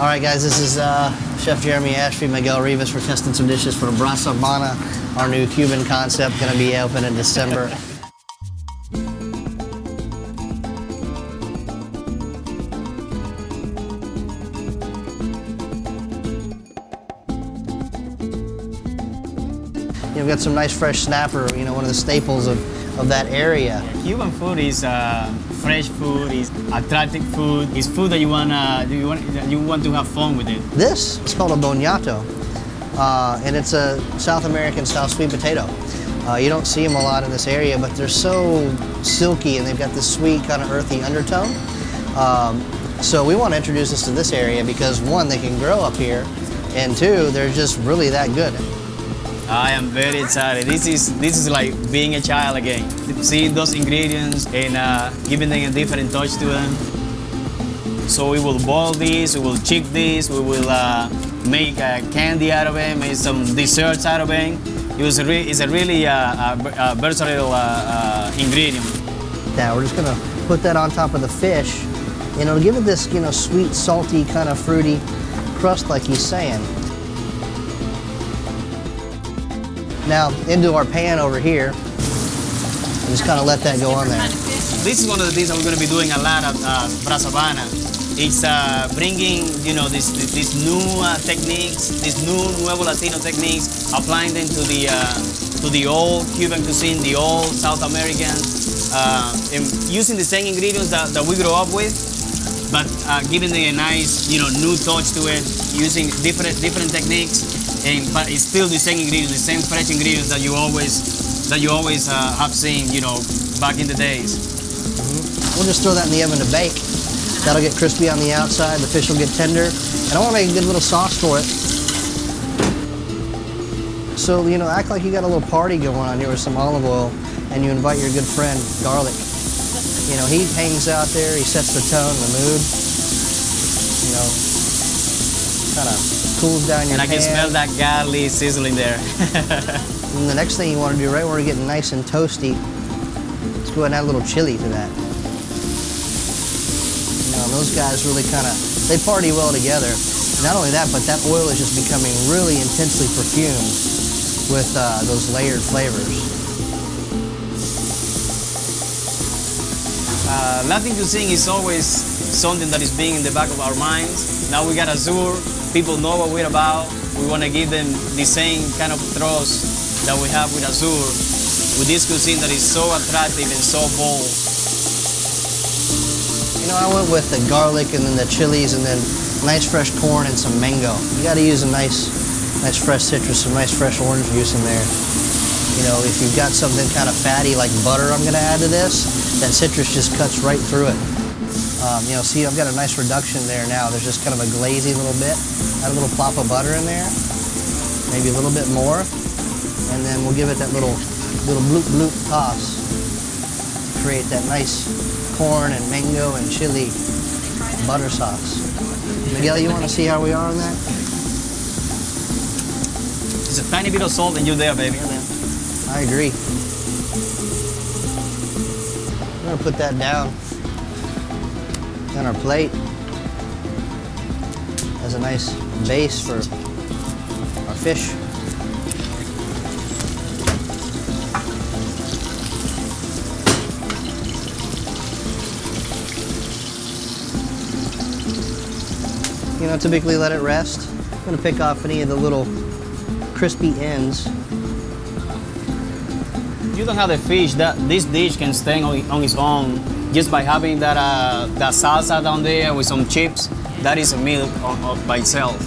All right, guys, this is Chef Jeremy, Ashby, Miguel, Rivas. We're testing some dishes for Brasabana, our new Cuban concept, going to be open in December. We've got some nice fresh snapper, you know, one of the staples of that area. Cuban food is fresh food, is attractive food, it's food that you want to have fun with it. This is called a boniato, and it's a South American style sweet potato. You don't see them a lot in this area, but they're so silky and they've got this sweet kind of earthy undertone. So we want to introduce this to this area because one, they can grow up here, and two, they're just really that good. I am very excited. This is like being a child again. Seeing those ingredients and giving them a different touch to them. So we will boil this, we will chip this, we will make candy out of it, make some desserts out of it. It's a really versatile ingredient. Now we're just gonna put that on top of the fish, and it'll give it this, you know, sweet, salty, kind of fruity crust, like he's saying. Now, into our pan over here, and just kind of let that go on there. This is one of the things that we're going to be doing a lot at Brasabana. It's bringing, you know, these new techniques, these new Nuevo Latino techniques, applying them to the old Cuban cuisine, the old South American, and using the same ingredients that we grew up with, but giving them a nice, you know, new touch to it, using different techniques. But it's still the same ingredients, the same fresh ingredients that you always have seen, you know, back in the days. We'll just throw that in the oven to bake. That'll get crispy on the outside, the fish will get tender, and I want to make a good little sauce for it. So, you know, act like you got a little party going on here with some olive oil, and you invite your good friend, Garlic. You know, he hangs out there, he sets the tone, the mood, you know, kind of cools down your pan. And I can smell that garlic sizzling there. And the next thing you want to do, right when we're getting nice and toasty, let's go ahead and add a little chili to that. You know, those guys really kind of, they party well together. Not only that, but that oil is just becoming really intensely perfumed with those layered flavors. Latin cuisine is always something that is being in the back of our minds. Now we got Azur. People know what we're about. We want to give them the same kind of trust that we have with Azur, with this cuisine that is so attractive and so bold. You know, I went with the garlic and then the chilies and then nice fresh corn and some mango. You got to use a nice fresh citrus, some nice fresh orange juice in there. You know, if you've got something kind of fatty like butter I'm going to add to this, that citrus just cuts right through it. You know, see, I've got a nice reduction there now. There's just kind of a glazy little bit. Add a little plop of butter in there, maybe a little bit more, and then we'll give it that little bloop bloop toss to create that nice corn and mango and chili butter sauce. Miguel, you want to see how we are on that? Just a tiny bit of salt and you're there, baby. I agree. I'm gonna put that down on our plate as a nice base for our fish. You know, typically let it rest. I'm gonna pick off any of the little crispy ends. You don't have the fish, this dish can stand on its own just by having that salsa down there with some chips. That is a meal by itself.